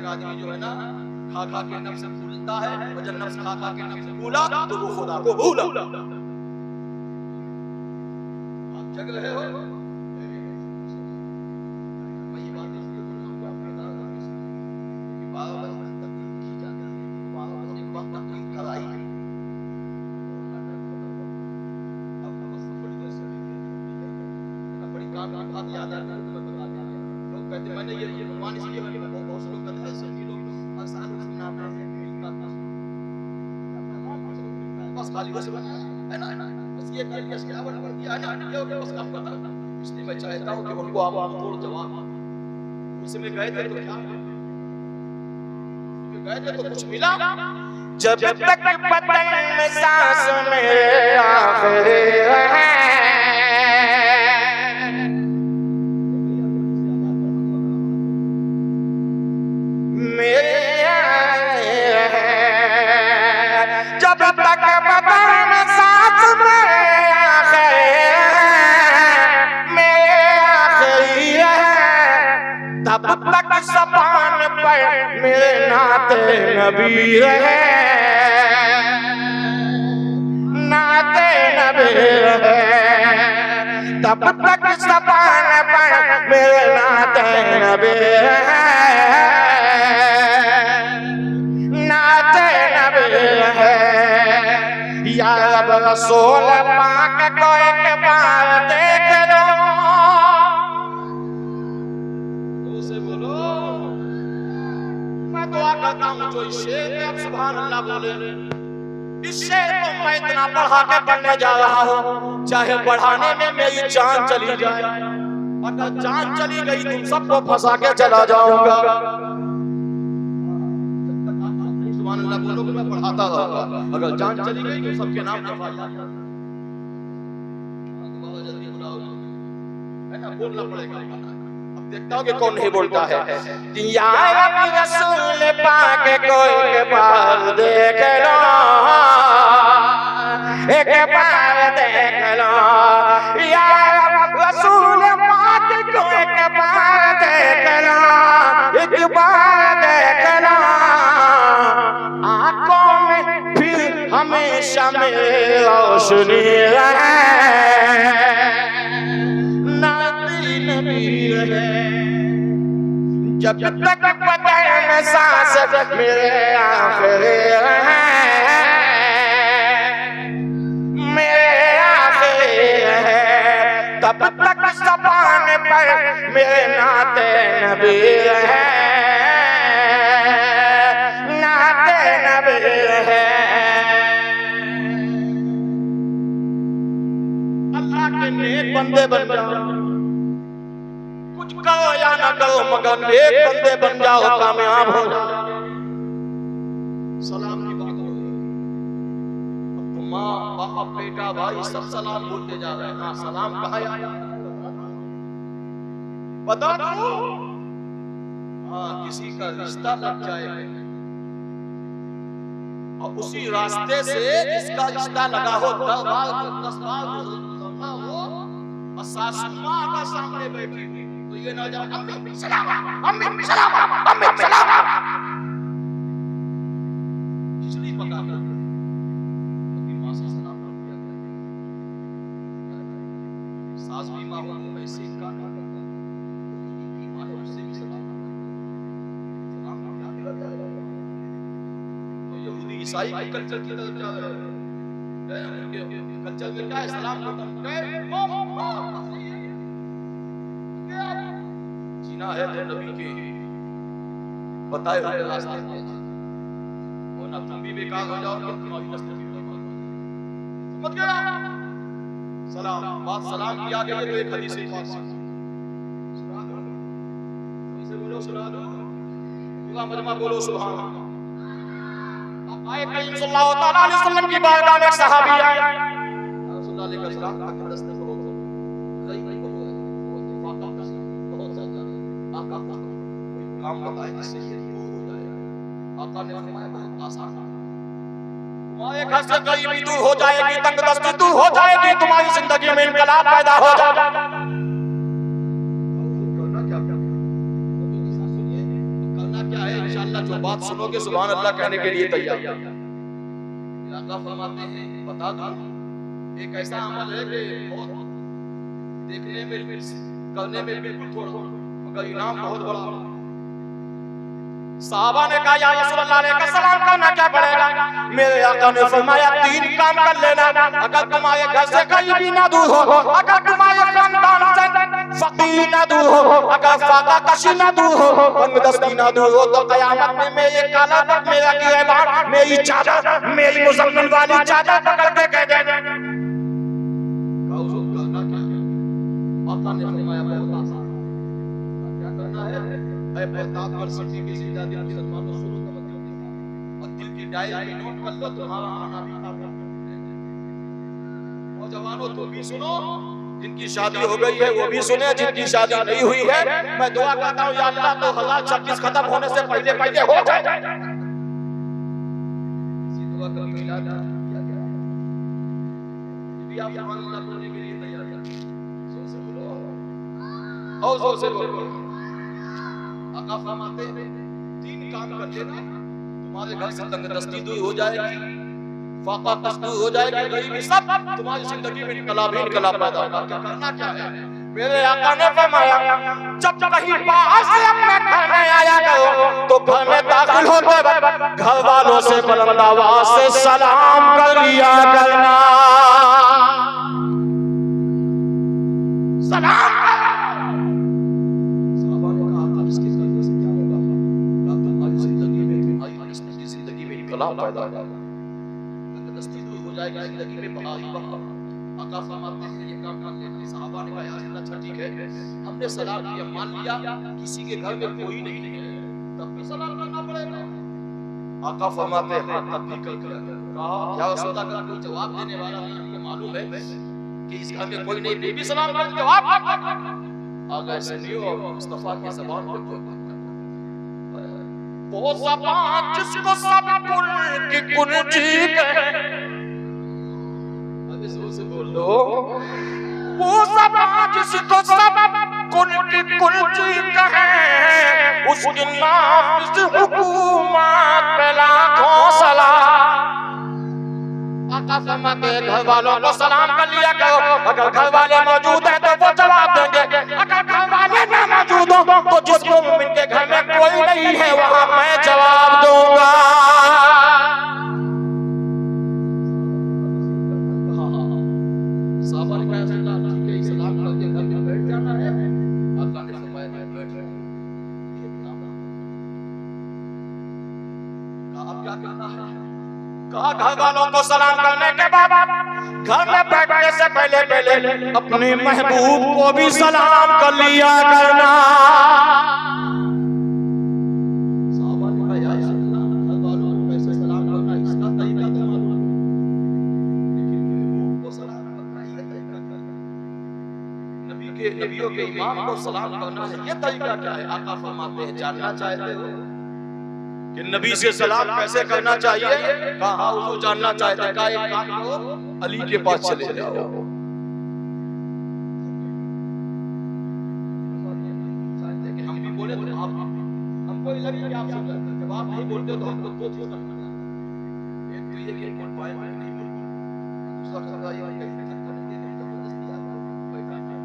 आदमी जो है ना खा खा के नफ्स भूलता है, और जब नफ्स खा खा के नफ्स भूला तो वो खुदा को भूला। आप जग रहे हो वही बात इसलिए बोल रहा हूं कि आपके दादा कि 12 बजे तक की जाती है, 12 बजे वक्त तक कराई है। अब बस थोड़ी देर से बड़ी काम की बात याद आ रही है तो मैं बता दिया। लोग कहते मैंने ये भगवान इसलिए मैंने बहुत से लोग कहते हैं सभी लोग हर साल सुना बस खाली बस है ना बस ये कर लिया सजावट कर दिया है ना ये हो गया बस काम करता। इसलिए मैं चाहता हूं कि उनको आप तोड़ जवाब उसमें गए थे तो क्या गए थे तो कुछ मिला। जब तक बदन में सांस मेरे आखिरी है जब तक बदन सांस में मेरे नाते नबी रहे, नाते नबी रहे, तब तक ज़बान पर मेरे नाते नबी रहे, नाते नबी रहे। या रब रसूल पाक को एक बार देख लो, उसे बोलो मैं दुआ करता हूँ जो इस शेर में आप सुभान अल्लाह बोले, इस शेर को मैं इतना बढ़ा के पढ़ने जा रहा हूँ, चाहे बढ़ाने में मेरी जान चली जाए, अगर जान चली गई तुम सबको फंसा के चला जाऊंगा। सुभान अल्लाह बोलोगे मैं बढ़ाता रहूंगा, अगर जान चली गई तो सबके नाम लिखवा जाएगा। बहुत जल्दी बुलाओगे, है ना, बोलना पड़ेगा। अब देखता हूँ कि कौन नहीं बोलता है। या रब रसूल पाक को एक बार देख लो, एक बार देख लो, या रब रसूल पाक को एक बार देख लो, एक बार देख लो, आंखों में फिर हमेशा मेरी रोशनी रहे, नाते नबी रहे, जब तक बदन में सांस मेरे आखिरी रहे, मेरे आखिरी रहे, तब तक ज़बान पर मेरे नाते नबी रहे, नाते नबी रहे। अल्लाह के नेक बंदे बन जाओ, कुछ करो या ना करो मगर नेक बंदे बन जाओ, कामयाब हो जाओ। सलाम की बात हो रही है, अब तो माँ बाप बेटा भाई सब सलाम बोलते जा रहे हैं, हाँ सलाम कहाँ आया बता दो। हाँ किसी का रिश्ता लग जाएगा और उसी रास्ते से जिसका रिश्ता लगा हो 10 बार गुजरना हो और सासू माँ का सामने बैठी हुई तो ये ना जाओ अम्मी सलाम, अम्मी सलाम, अम्मी सलाम, खिचड़ी पका कर अपनी माँ से सलाम कर दिया गया। सास भी माँ को ऐसे इनकार ना करता, माँ ने उससे भी सलाम क्या दिया जाएगा। तो यहूदी ईसाई के कल्चर की तरफ जा रहे हैं, उनके कल्चर में क्या है सलाम करता जीना है तो नबी के बताए हुए रास्ते पे, वरना तुम भी बेकार हो जाओगे, तुम्हारी नस्ल भी बर्बाद हो जाएगी। समझ गया? सलाम बात सलाम की आ गई है तो एक हदीस से बात सुना दो, इसे बोलो सुना दो, पूरा मजमा बोलो सुभान अल्लाह। आए करीम सल्लल्लाहु तआला अलैहि वसल्लम की बारगाह में एक सहाबी आए, रसूलुल्लाह अलैहि सलाम का दस्ते करो सही नहीं बोलो, फाका बहुत ज्यादा आका को कोई काम बताए जिससे ये दूर हो जाए। आका ने फरमाया बहुत आसान है, तुम्हारे घर से गरीबी दूर हो जाएगी, तंगदस्ती दूर हो जाएगी, तुम्हारी जिंदगी में इनकलाब पैदा हो जाएगा। करना क्या सुनिए, करना क्या है इंशाअल्लाह जो बात सुनोगे सुभान अल्लाह कहने के लिए तैयार। आका फरमाते हैं बता दो एक ऐसा अमल है कि बहुत देखने में करने में बिल्कुल थोड़ा मगर इनाम बहुत बड़ा। साहबा ने कहा या रसूलल्लाह अलैहि सलाम करना क्या पड़ेगा? मेरे आका ने फरमाया 3 काम कर लेना, अगर तुम्हारे घर से गरीबी ना दूर हो, अगर तुम्हारे खानदान से फकीरी ना दूर हो, अगर फाका कशी ना दूर हो, तंगदस्ती ना दूर हो, तो कयामत में मेरे काला तक मेरा गिरबान मेरी चादर मेरी मुज़म्मिल वाली चादर पकड़ के कह दे करना क्या है? आका ने फरमाया बहुत आसान, क्या करना है? प्रताप पर सिटी के ज़िंदादी मुसलमानों सुनो तवज्जो के साथ और दिल की डायरी में नोट कर लो तुम्हारा आना भी था। और जवानों तुम भी सुनो, जिनकी शादी हो गई है वो भी सुने, जिनकी शादी नहीं हुई है मैं दुआ करता हूँ या अल्लाह 2026 खत्म होने से पहले पहले हो जाए। इसी दुआ कभी मिला था भी आप सुभान अल्लाह बोलने के लिए तैयार हैं, जोर से बोलो और जोर से बोलो। आका फरमाते हैं 3 काम कर लेना तुम्हारे घर से तंगदस्ती दूर हो जाएगी, फाका दूर हो जाएगी, गरीबी सब तुम्हारी जिंदगी में इनकलाब ही इनकलाब पैदा होगा। क्या करना क्या है? मेरे आका ने फरमाया जब कहीं बाहर से अपने घर में आया करो तो घर में दाखिल होते वक्त घर वालों से बुलंद आवाज से सलाम कर लिया करना। सलाम साहबा ने कहा था इसके करने से क्या होगा? तुम्हारी जिंदगी में इनकलाब पैदा होगा, तंगदस्ती दूर हो जाएगी, जिंदगी में बहार ही बहार। आका फरमाते हैं ये काम कर लेते। साहबा ने कहा यार अच्छा ठीक है, हमने सलाम किया, मान लिया किसी के घर में कोई नहीं है, तब भी सलाम करना पड़ेगा। आका फरमाते हैं हाँ तब भी कर दिया। कहा या रसूल अल्लाह, अगर कोई जवाब देने वाला नहीं, हमको मालूम है कि इस घर में कोई नहीं, फिर भी सलाम कर जवाब आगा ऐसे नहीं हो। मुस्तफा की ज़बान पर वो ज़बान जिसको सब कुल की कुंजी कहे, जोर से बोल लो, वो ज़बान जिसको सब कुल की कुंजी कहे, उसकी नाफिज हुकूमत पे लाखों सलाम। आका फरमाते हैं घर वालों को सलाम कर लिया करो, अगर घर वाले मौजूद हैं तो वो जवाब देंगे, अगर घर वाले ना मौजूद हो तो जिस मोमिन के घर में कोई नहीं है वहां मैं जवाब दूंगा। साहबा ने कहा ठीक है सलाम करके घर में बैठ जाना है। आका ने फरमाया मैं बैठ रहा हूं, अब क्या करना है? कहा घर वालों को सलाम करने के बाद घर में बैठने से पहले अपने महबूब को भी सलाम कर लिया करना। साहबा ने कहा या रसूलल्लाह, घर वालों को कैसे सलाम करना इसका तरीका तो मालूम है, लेकिन महबूब को सलाम करना ये तरीका क्या है? नबियों के इमाम को सलाम करना है, ये तरीका क्या है? आका फरमाते हैं जानना चाहते हो कि नबी से सलाम कैसे करना चाहिए? कहा हुजूर जानना चाहते, कहा एक काम करो अली के पास चले जाओ। हम भी बोले तो आप हमको ये लगे कि आप सब जब आप नहीं बोलते तो हमको दो चीज करना है, एक तो ये कि कोई पॉइंट नहीं बोलते, दूसरा कहता ये कैसे करेंगे नहीं जबरदस्ती आप बैठा है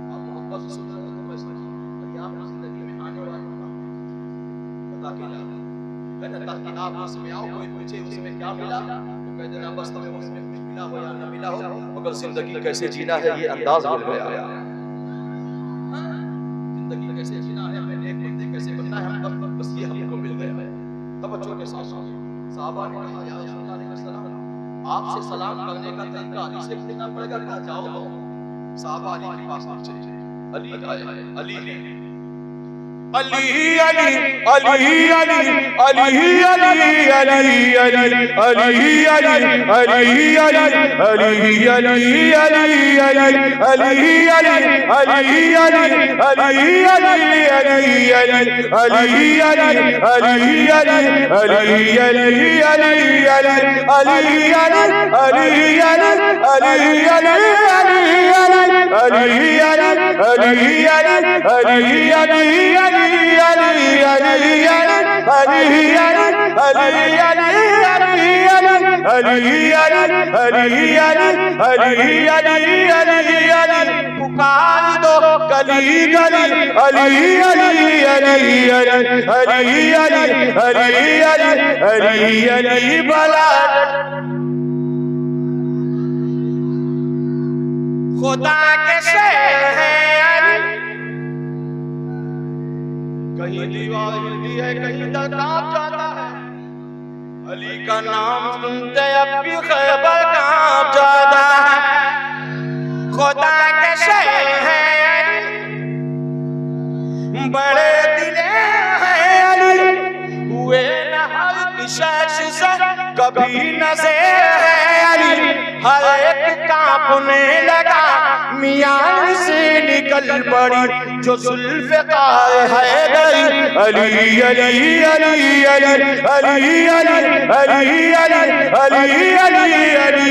आप मोहब्बत से सुन रहे हो तो ऐसा नहीं आप जिंदगी में आने वाले ताकि आप उसमें आओ, कोई पूछे उसमें क्या मिला तो कह देना बस तुम्हें उसमें कुछ मिला हो या न मिला हो, मगर जिंदगी कैसे जीना है ये अंदाज मिल गया। जिंदगी कैसे जीना है, पहले एक बंदे कैसे बनना है, हम बस ये हमको मिल गया है। तब बच्चों के साथ साहबा ने कहा या रसूलल्लाह आपसे सलाम करने का तरीका अली से पूछना पड़ेगा। कहा जाओ साहबा अली के पास पहुंचे, अली आए, अली ने अली अली अली अली अली अली अली अली अली अली अली अली अली पुकार दो गली गली अली अली अली अली अली अली अली अली बला खुदा के शेर हैं कहीं दीवार हिलती है कहीं कांप जाता है, अली का नाम सुनते अब भी खैबर कांप जाता है। खुदा के शेर हैं बड़े दिले हैं अली, हुए न हर शख्स से कभी नज़र है अली, हर एक कांपने लगा मियां से निकल पड़ी जो जुल्फ़िकार हैदरी। अली अली अली अली अली अली अली अली अली अली अली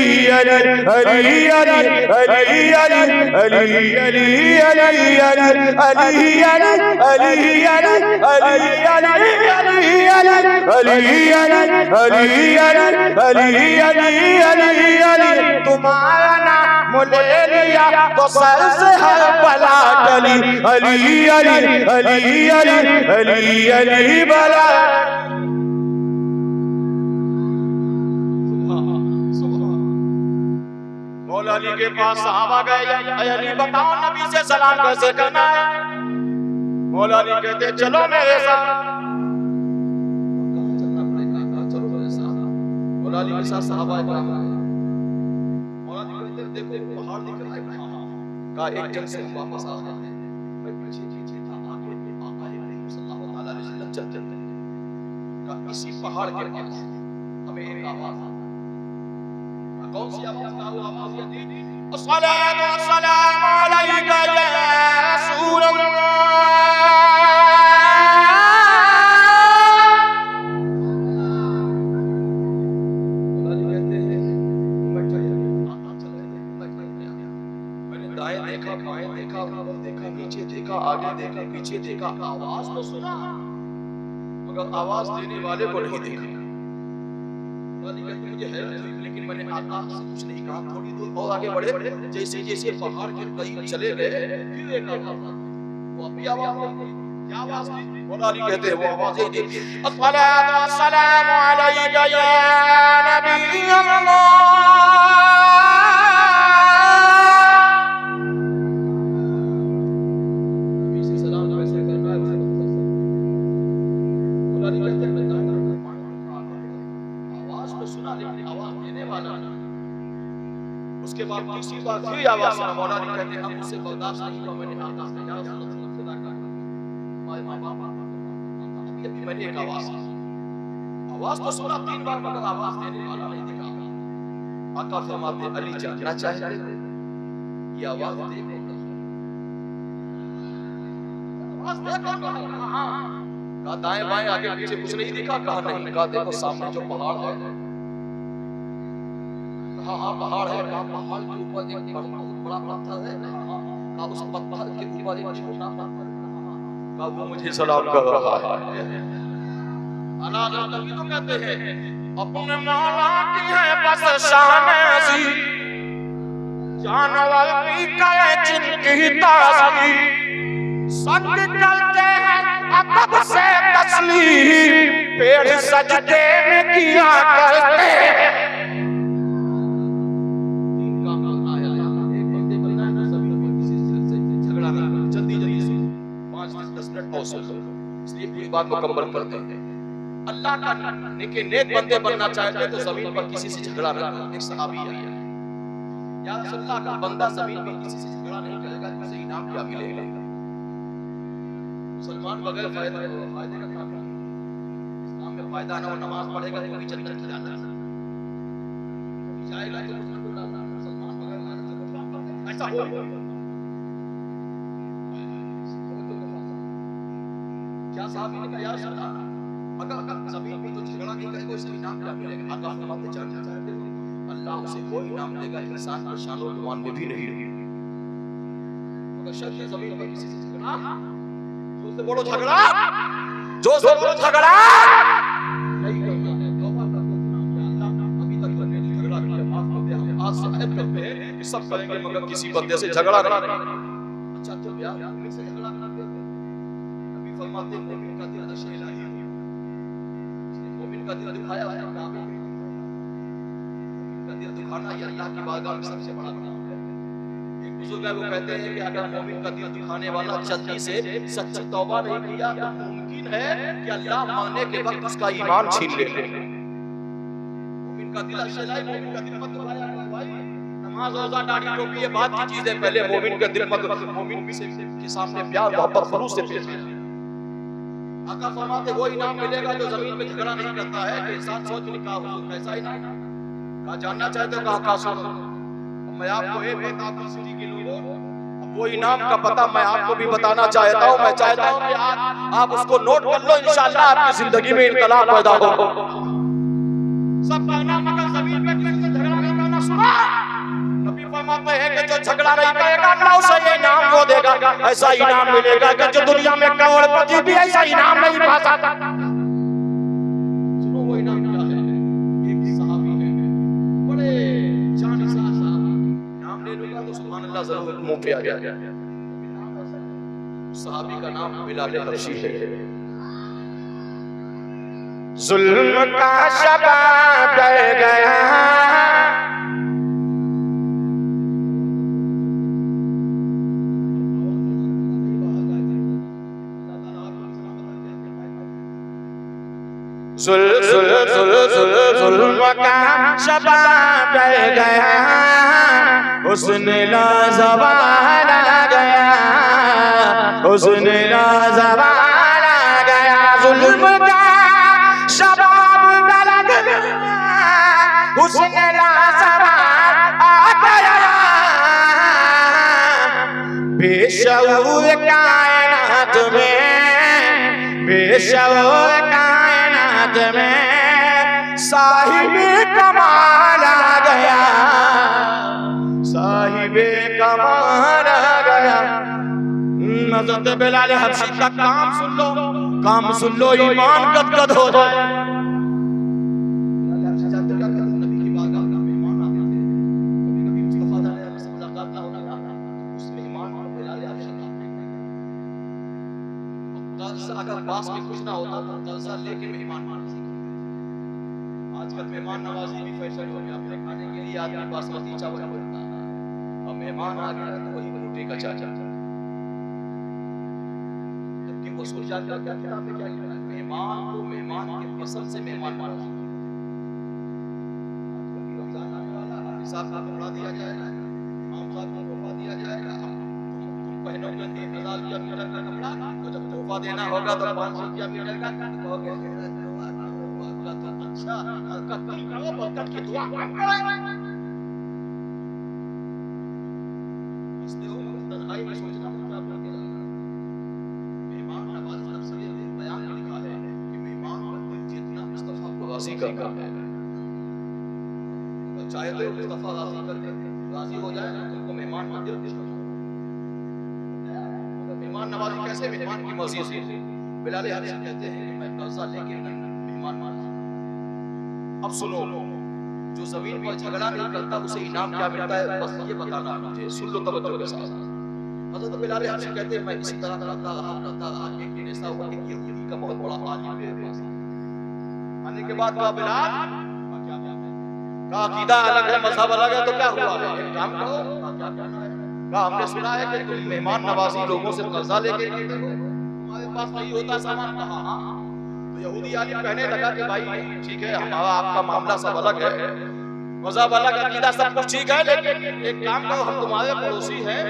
तुम्हारा नाम ले लिया तो सर से हर बला टली। अली अली अली अली अली अली बला। मौला अली के पास सहाबा गए, अली बताओ नबी से सलाम कैसे करना है। मौला अली कहते चलो मेरे साथ। चलना पड़ेगा, चलो मेरे साथ। मौला अली के साथ सहाबा इकराम आए। मौला अली कहते देखो पहाड़ दिख रहा है, कहा एक जंग से हम वापस आ रहे हैं, मैं पीछे पीछे था, आगे आका सल्लल्लाहु अलैहि वसल्लम चलते थे। कहा इसी पहाड़ के पास हमें एक आवाज आई। कौन सी आवाज? का वो आवाज ये थी, अस्सलातु वस्सलामु अलैका या रसूल अल्लाह। मौला अली कहते हैं मैं चल रहे मैंने दाएं देखा, बाएं देखा, ऊपर देखा, नीचे देखा, आगे देखा, पीछे देखा, आवाज तो सुना मगर आवाज देने वाले को नहीं देखा। मौला अली कहते मुझे हैरत हुई, लेकिन मैंने आका से कुछ नहीं कहा। थोड़ी दूर और आगे बढ़े, जैसे जैसे पहाड़ के करीब चले गए फिर एक आवाज आई। वो अभी आवाज आई, क्या आवाज थी? मौला अली कहते हैं वो आवाज यही थी, अस्सलातु वस्सलामु अलैका या नबी अल्लाह। नबी से सलाम कैसे करना है उसे बता। मौला अली कहते हैं मैं आवाज तो सुना लेकिन आवाज देने वाला नहीं। उसके बाद तीसरी बार फिर आवाज सुना। मौला अली कहते हैं अब उससे बर्दाश्त नहीं हुआ, मैंने आका से या रसूल अल्लाह फिदा कर माय मां बाप अभी मैंने एक आवाज तो सुना 3 बार मगर आवाज देने वाला नहीं दिखा। आका फरमाते अली जानना चाहते ये आवाज देखो, आवाज देखो। कहा दाएं बाएं आगे पीछे कुछ नहीं दिखा? कहा नहीं। कहा देखो सामने जो पहाड़ है। कहा हाँ पहाड़ है। कहा पहाड़ के ऊपर एक बड़ा पत्थर है। कहा उस पत्थर के ऊपर एक छोटा पत्थर। कहा वो मुझे सलाम कर रहा है। अला नबी तो कहते हैं अपने मौला की है बस शान ऐसी, जानवर भी करे जिनकी ताज़गी। संग करते हैं अदब से तस्लीम, पेड़ सजदे में किया करते हैं। इसलिए पूरी बात मुकम्मल करते हैं। अल्लाह का नेक बंदे बनना चाहते तो जमीन पर किसी से झगड़ा न करो। एक सहाबी है या रसूलुल्लाह का बंदा जमीन पर किसी से झगड़ा नहीं करेगा तो उसे इनाम क्या मिलेगा? मुसलमान बगैर फायदे का काम नहीं। इस्लाम में फायदा ना हो, नमाज पढ़ेगा तो भी जन्नत की जाता है, जाएगा तो कुछ ना कुछ डालना। मुसलमान बगैर ऐसा हो क्या साहब ने कहा यार सुना अगर जमीन में तो झगड़ा नहीं करेगा उसे इनाम क्या मिलेगा? आका फरमाते जानना चाहते हो अल्लाह उसे वो इनाम देगा इंसान को शान और मान में भी नहीं है। अगर शख्स जमीन पर किसी से झगड़ा, जो से बोलो झगड़ा, जो से बोलो झगड़ा नहीं करना है, तौबा कर दो इनाम या अल्लाह अभी तक मैंने झगड़ा किया माफ कर दे। हम आज से अहद करते हैं कि सब करेंगे मगर किसी बंदे से झगड़ा नहीं। अच्छा तो यार इनसे झगड़ा करते हैं। नबी फरमाते हैं मोमिन का दिल नशे इलाही है। मोमिन का दिल दुखाया है काबिल। मोमिन का दिल दुखाना ये अल्लाह की बारगाह में सबसे बड़ा गुनाह है। एक बुजुर्ग है वो कहते हैं कि अगर मोमिन का दिल दुखाने वाला जल्दी से सच्ची तौबा नहीं किया तो मुमकिन है कि अल्लाह मरने के वक्त उसका ईमान छीन ले। मोमिन का दिल नशे इलाही, मोमिन का दिल मत दुखाया भाई। नमाज रोजा दाढ़ी टोपी ये बात की चीज है, पहले मोमिन का दिल मत, मोमिन के सामने प्यार मोहब्बत खलूस से पेश करें। आका फरमाते वो इनाम मिलेगा जो जमीन पे झगड़ा नहीं करता है। कि इंसान सोच निकाह हुजूर कैसा इनाम? कहा जानना चाहते हो? कहा सुनो मैं आपको एक बता दूं सिटी के लोगों, अब वो इनाम का पता मैं आपको भी बताना चाहता हूं। मैं चाहता हूं कि आप उसको नोट कर लो, इंशाअल्लाह आपकी जिंदगी में इनकलाब पैदा हो। सब कहना मगर जमीन पे किसी से झगड़ा नहीं करना। सुना फरमाते हैं कि जो झगड़ा नहीं करेगा अल्लाह उसे ये इनाम वो देगा, ऐसा इनाम मिलेगा कि जो दुनिया में करोड़पति भी ऐसा इनाम नहीं पा सकता। सुनो वो इनाम क्या है। एक सहाबी है, बड़े जानिसार साहब, नाम ले लूंगा तो सुभान अल्लाह जरूर मुंह पे आ जाएगा। सहाबी का नाम बिलाल हबशी है। जुल्म का शबाब डर गया, जुल्म का शबाब डर गया, हुस्न लाजवाब आ गया, हुस्न लाजवाब आ गया। जुल्म का शबाब डर गया, हुस्न लाजवाब आ गया। बेशऊर कायनात में, बेशऊर कायनात में साहिब कमाल आ गया, साहिब कमाल आ गया। हज़रत बिलाल हबशी का काम सुन लो, काम सुन लो, ईमान गदगद हो जाए। अगर पास में कुछ ना होता तो जलसा लेके मेहमान नवाजी। आजकल मेहमान नवाजी भी फैशन हो गया, अपने खाने के लिए आदमी बासमती चावल बोलता है, अब मेहमान आ गया तो वही भुट्टे का चाचा। जबकि वो सोचा क्या क्या किताब में क्या लिखा है, मेहमान को मेहमान के पसंद से मेहमान नवाजी। रमजान आने वाला, हिसाब का बढ़ा दिया जाएगा, इमाम साहब को तोहफा दिया जाएगा, पहनोगे 1000 रुपया मीटर का कपड़ा, तो जब तोहफा देना होगा तो 500 रुपया मीटर का कहोगे अच्छा कत्ल करो, बरकत की दुआ करो। इसलिए वो तन्हाई में सोचना पड़ता है। मेहमान नवाज़ी तफसीर बयान में लिखा है कि मेहमान का दिल जितना मुस्तफा को राज़ी करता है, तो चाहे तो मुस्तफा राज़ी कर दे, राज़ी हो जाए ना, तुमको मेहमान का दिल मेहमान नवाजी कैसे मेहमान की मर्जी से। बिलाल हबशी कहते हैं कि मैं कर्जा लेके मेहमान नवाजी। अब सुनो, जो जमीन पर झगड़ा नहीं करता उसे इनाम क्या मिलता है, बस ये बताना मुझे, सुन लो तवज्जो के साथ। हज़रत बिलाल हबशी कहते हैं मैं इसी तरह करता रहा। एक दिन ऐसा हुआ कि यहूदी का बहुत बड़ा आलिम मेरे पास आने के बाद कहा बिलाल का अकीदा अलग है, मजहब अलग है, तो क्या हुआ है, एक काम करो, क्या करना है। हमने सुना है कि तुम मेहमान नवाजी लोगों से कर्जा लेके करते हो, तुम्हारे पास नहीं होता सामान। कहा हाँ। तो यहूदी आलिम कहने लगा कि भाई ठीक है, हमारा आपका मामला सब अलग है, मजहब अलग, अकीदा सब कुछ ठीक है, लेकिन एक काम करो, हम तुम्हारे पड़ोसी हैं,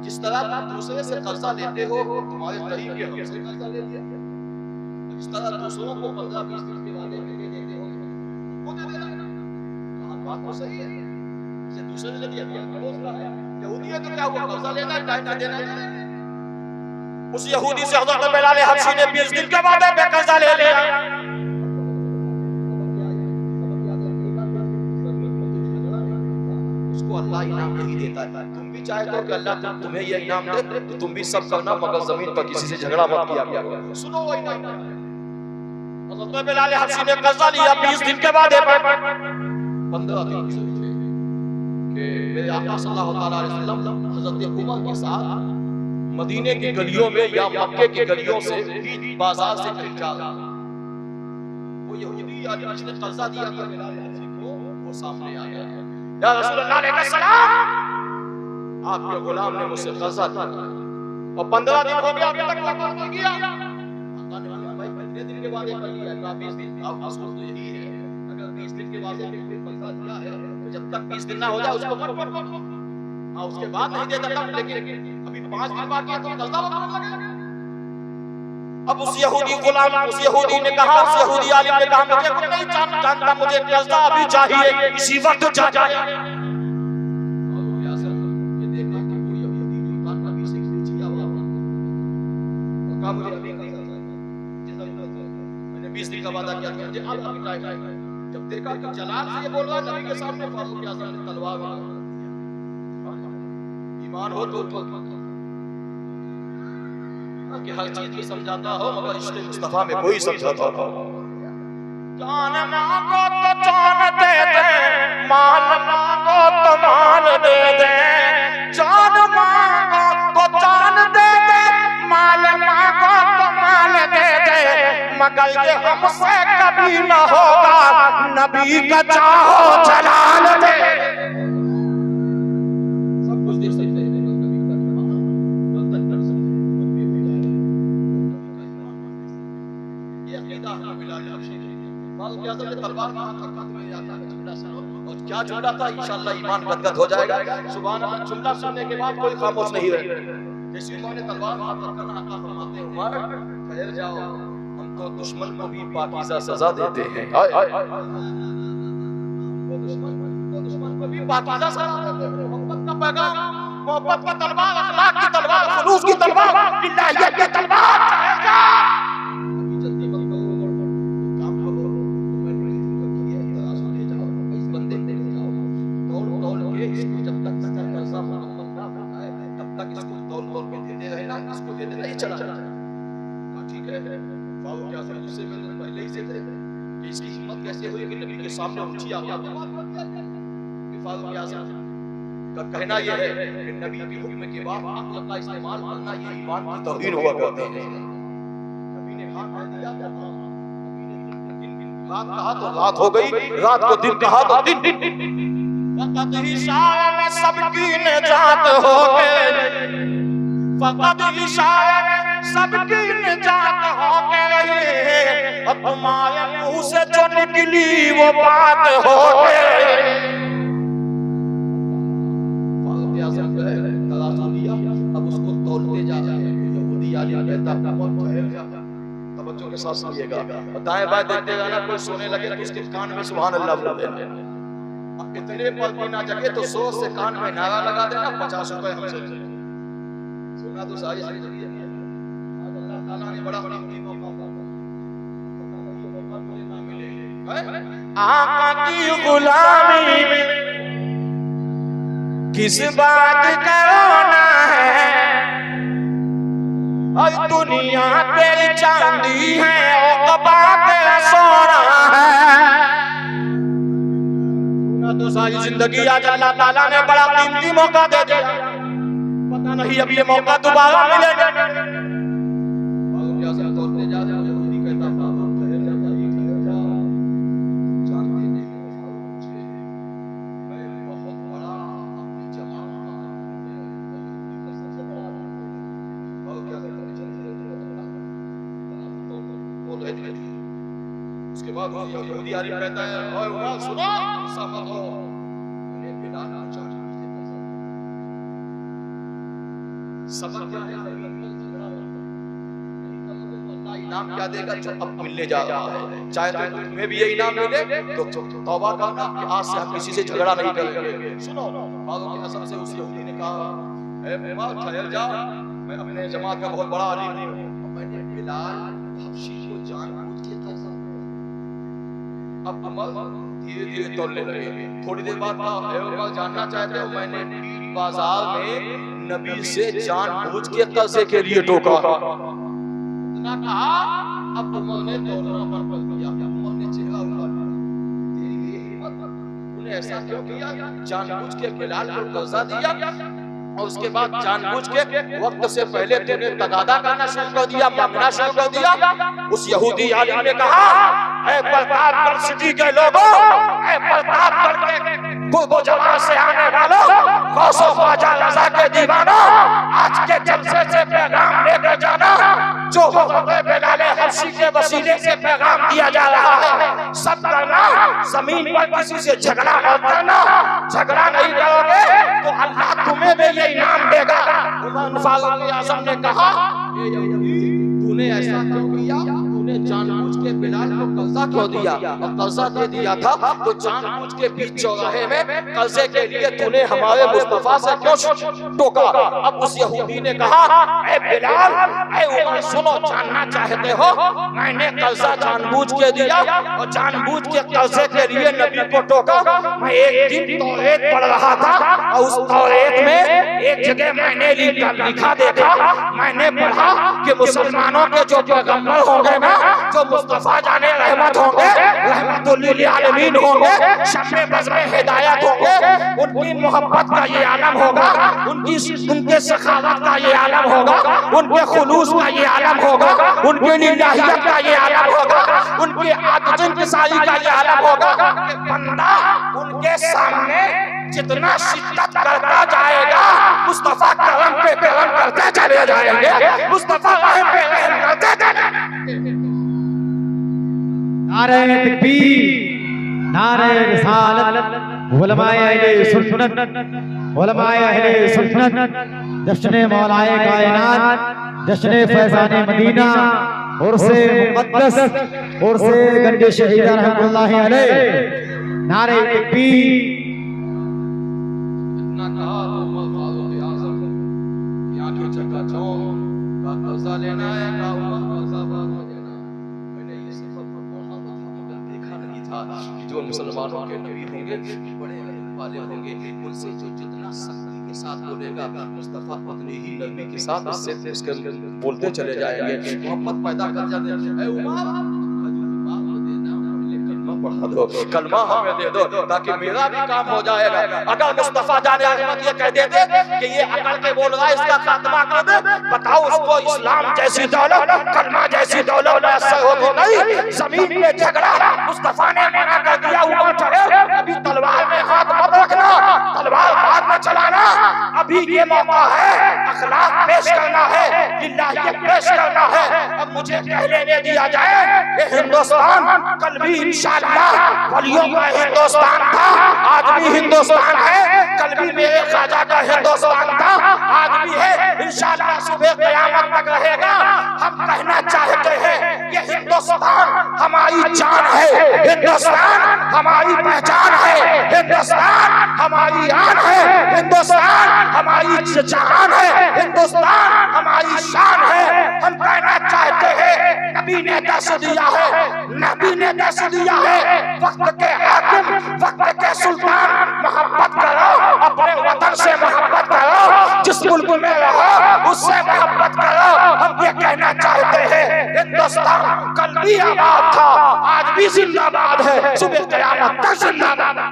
जिस तरह तुम दूसरे से कर्जा लेते हो तुम्हारे करीब के हमसे कर्जा ले लिया, जिस तरह दूसरों को 15-20 दिन के वादे में दे देते हो वो दे देना। कहा बात तो सही है, दूसरे ने दिया यहूदी है तो क्या हुआ, कर्जा लेना टाइम से देना है। उस यहूदी से हज़रत बिलाल हबशी ने 20 दिन के बाद पे कर्जा ले लिया। उसको अल्लाह इनाम यही देता है। तुम भी चाहे तो कि अल्लाह तुम्हें ये इनाम दे तो तुम भी सब करना, मगर जमीन पर किसी से झगड़ा मत किया करो। सुनो वो इनाम है। हज़रत बिलाल हबशी ने कर्जा लिया 20 दिन के बाद 15 दिन से कि मेरे आका सल्लल्लाहु अलैहि वसल्लम हज़रत उमर के साथ मदीने की गलियों में या मक्के की गलियों से बाजार से कहीं जा रहा, वो यहूदी आलिम जिसने कर्जा दिया था बिलाल हबशी को, वो सामने आ गया। या रसूलुल्लाह अलैहिस्सलाम, आपके गुलाम ने मुझसे कर्जा लिया और 15 दिन हो गया अभी तक वापस नहीं किया। भाई कितने दिन के बाद कर लिया? 20 दिन। अब असूल तो यही है, अगर 20 दिन के बाद पैसा दिया है तो जब तक 20 दिन ना हो जाए उसको मत पकड़ो। हाँ उसके बाद नहीं देता तब, लेकिन अभी 5 दिन बाकी है तो कर्जा वापस लगेगा। अब उस यहूदी गुलाम, उस यहूदी ने कहा, उस यहूदी आलिम ने कहा मुझे कुछ नहीं जानता, मुझे कर्जा अभी चाहिए, इसी वक्त चाहिए। ये देखा कि वो यहूदी दुकान का 20 एक चिया हुआ और कहा मुझे अभी कर्जा चाहिए। मैंने 20 दिन का वादा किया था, मुझे अब अभी टाइम है। जब देखा कि जलाल से ये बोल रहा है नबी के सामने, फारूक आज़म ने तलवार मारा। ईमान हो तो कि हर चीज भी समझाता हो, मगर इश्क़ मुस्तफा में कोई समझाता हो। जान मांगो तो जान दे दे, माल मांगो तो माल दे दे, जान मांगो तो जान दे दे, माल मांगो तो माल दे दे, मगर ये हमसे कभी न होगा, नबी का चाहो जलाल दे। सब कुछ दे सकते हैं, नबी का बंधन कर सकते हैं, ये अकीदा है बिलाल हबशी। फारूक आज़म ने तलवार कहाँ खत में जाता है जुमला सुनो, और क्या जुमला था, इंशाअल्लाह ईमान गदगद हो जाएगा। सुभान अल्लाह, जुमला सुनने के बाद कोई खामोश नहीं रहे। जैसे उन्होंने तलवार हाथ रखकर आका फरमाते हैं, उमर ठहर जाओ, हम तो दुश्मन को भी पाकीज़ा सजा देते हैं। दुश्मन को भी पाकीज़ा सजा देते हैं। मोहब्बत का पैगाम, मोहब्बत की तलवार, अखलाक की तलवार, खुलूस की तलवार, इलाहियत की तलवार। ठहर जा, अभी जल्दी मत करो, काम करो, मैंने रखी है, इधर ले जाओ, इस बंदे को ले जाओ, तौल के इसको जब तक ऐसा मोहब्बत ना है तब तक इसको तौल के देते रहना, इसको देते नहीं चला। ठीक है, फारूक आज़म उससे पहले ही से थे कि इसकी हिम्मत कैसे हुई कि नबी के सामने ऊंची आवाज में बात कर दिया। फारूक आज़म का कहना यह है कि नबी के हुक्म के बाद अक्ल का इस्तेमाल करना ये ईमान की तौहीन हुआ करते हैं। नबी ने हाँ कह दिया, रात कहा तो रात हो गई, रात को दिन कहा तो दिन। फकत इशारे में सबकी निजात हो गई, फकत इशारे में सबकी निजात हो गई, और तुम्हारे मुंह से जो निकली वो बात हो गई। फारूक आज़म ने तराजू लिया, अब उसको तौलते जा रहे हैं। यहूदी आलिम कहता है बहुत ठहर जा, तवज्जो के साथ सुनिएगा, दाएं बाएं देखते रहना, कोई सोने लगे तो उसके कान में सुभान अल्लाह बोल देना। अब इतने पल भी ना जगे तो जोर से कान में नारा लगा देना, 50 रुपए हमसे सोना तो सारी जिंदगी है। आज अल्लाह ताला ने बड़ा कीमती मौका मिले, आका की गुलामी में किस बात का रोना है, और दुनिया तेरी चांदी है, उक़बा तेरा सोना है। तो सारी जिंदगी आज अल्लाह ताला ने बड़ा कीमती मौका दे दिया, पता नहीं अब ये मौका दोबारा मिलेगा। फारूक आज़म तौलते जा रहे हैं, यहूदी कहता फारूक ठहर जा, ठहर जा, जानते नहीं हो फारूक मुझे, मैं बहुत बड़ा अपनी जमात का फारूक आज़म चले चले। उसके बाद यहूदी आलिम कहता है, ओए उमर सुनो, ऐसा मत हो, उन्हें बिलाल को चाट दीजिए पैसा। सबक क्या है, अल्लाह इनाम क्या देगा, जो अब मिलने जा रहा है। चाहे तो तुम्हें भी ये इनाम मिले तो तौबा करना कि आज से हम किसी से झगड़ा नहीं करेंगे। सुनो, फारूक आज़म से उस यहूदी ने कहा, ए उमर ठहर जा, मैं अपने जमात का बहुत बड़ा आलिम हूं, मैंने बिलाल हबशी को जानबूझ के पैसा। अब उमर धीरे धीरे तौलने लगे। थोड़ी देर बाद उमर जानना चाहते हो, मैंने पीर बाजार में नबी से जानबूझ के कर्जे के लिए टोका। इतना कहा, अब उमर ने तौलना बंद कर दिया। उमर ने चेहरा उतार लिया, तेरी ये हिम्मत, तूने ऐसा क्यों किया? जानबूझ के बिलाल को कर्जा दिया, और उसके बाद जानबूझ के वक्त से पहले तूने तगादा करना शुरू कर दिया, मांगना शुरू कर दिया। उस यहूदी आलिम ने कहा, ऐ प्रतापगढ़ सिटी के लोगों, ऐ प्रतापगढ़ के पूर्व जमात से आने वालों, गौसो ख्वाजा रज़ा के दीवानों, आज के जलसे से पैगाम लेकर जाना, जो हज़रत बिलाल हबशी के वसीले से पैगाम दिया जा रहा है। सब करना, जमीन पर किसी से झगड़ा मत करना, झगड़ा नहीं करोगे तो अल्लाह तुम्हें भी ये इनाम देगा। उमर फारूक आज़म ने कहा, तूने ऐसा क्यों किया? तूने जानबूझ के बिलाल को कब्जा क्यों दिया? और कब्जा दे दिया था तो जानबूझ के बीच चौराहे में कब्जे के लिए तूने हमारे मुस्तफा से क्यों टोका? अब उस यहूदी ने कहा, ऐ बिलाल, ऐ उमर, सुनो, जानना चाहते हो मैंने कब्जा जानबूझ के दिया और जानबूझ के कब्जे के लिए नबी को टोका? मैं एक दिन तौरेत पढ़ रहा था और उस तौरेत में एक जगह मैंने लिखा देखा, मैंने पढ़ा कि मुसलमानों के जो पैगंबर होंगे ना, जो मुस्तफा जाने रहमत होंगे, रहमतुल लिल आलमीन होंगे, शम्मे बज़ में हिदायत होंगे, उनकी मोहब्बत का ये आलम होगा, उनके सखावत का ये आलम होगा, उनके खुलूस का ये आलम होगा, उनके लिल्लाहियत का ये आलम होगा, उनकी आदत इंसानी का ये आलम होगा कि बंदा उनके सामने जितना शिद्दत करता जाएगा मुस्तफा करम पे करम करते चले जाएंगे, मुस्तफा रहम पे रहम करते चले। नारे तकबीर, नारे रिसालत, उलमाए अहले सुन्नत, उलमाए अहले सुन्नत, जश्न मौलाए कायनात, जश्न फैज़ाने मदीना, उर्से मुक़द्दस, उर्से गंज शहीद रहमतुल्लाहि अलैह। नारे तकबीर। इतना कहा तो फारूक आज़म की आंखें चकाचौंध, का कब्जा लेना है, का उमर कब्जा बात हो जाना। मैंने ये सफर पर पढ़ा था मगर देखा नहीं था कि जो मुसलमानों के नबी होंगे, बड़े वाले होंगे, उनसे जो जितना सख्ती के साथ बोलेगा मुस्तफा उतनी ही नरमी के साथ उसके बोलते चले जाएंगे, मोहब्बत पैदा कर जाते हैं। ऐ उमर, बढ़ा दो, कलमा हमें दे दो ताकि मेरा भी काम हो जाएगा। अगर मुस्तफा जाने रहमत ये कह देते कि ये अकल के बोल रहा है, इसका खात्मा कर दे, बताओ उसको इस्लाम जैसी दौलत, कलमा जैसी दौलत असर होगी नहीं। जमीन में झगड़ा, मुस्तफा ने मना कर दिया, ऊपर चढ़े, अभी तलवार में हाथ मत रखना, तलवार बाद में चलाना, अभी ये मौका है, अखलाक पेश करना है, लिल्लाहियत पेश करना है। अब मुझे कह लेने दिया जाए, ये हिंदुस्तान कल भी इंशाअल्लाह वलियों का हिंदुस्तान था, आज भी हिंदुस्तान है, कल भी मेरे ख्वाजा का हिंदुस्तान था, आज भी है, इंशाअल्लाह सुबह क़यामत तक रहेगा। हम कहना चाहते हैं ये हिंदुस्तान हमारी जान है, हिंदुस्तान हमारी पहचान है, हिंदुस्तान हमारी आन है, हिंदुस्तान हमारी जहान है, हिंदुस्तान हमारी शान है। हम कहना चाहते हैं नबी ने दस दिया है, नबी ने दस दिया है, वक्त के हाकिम, वक्त के सुल्तान, मोहब्बत करो, अपने वतन से मोहब्बत करो, जिस मुल्क में रहो उससे मोहब्बत करो। हम ये कहना चाहते हैं हिंदुस्तान कल भी आबाद था, आज भी जिंदाबाद है, सुबह क़यामत तक जिंदाबाद।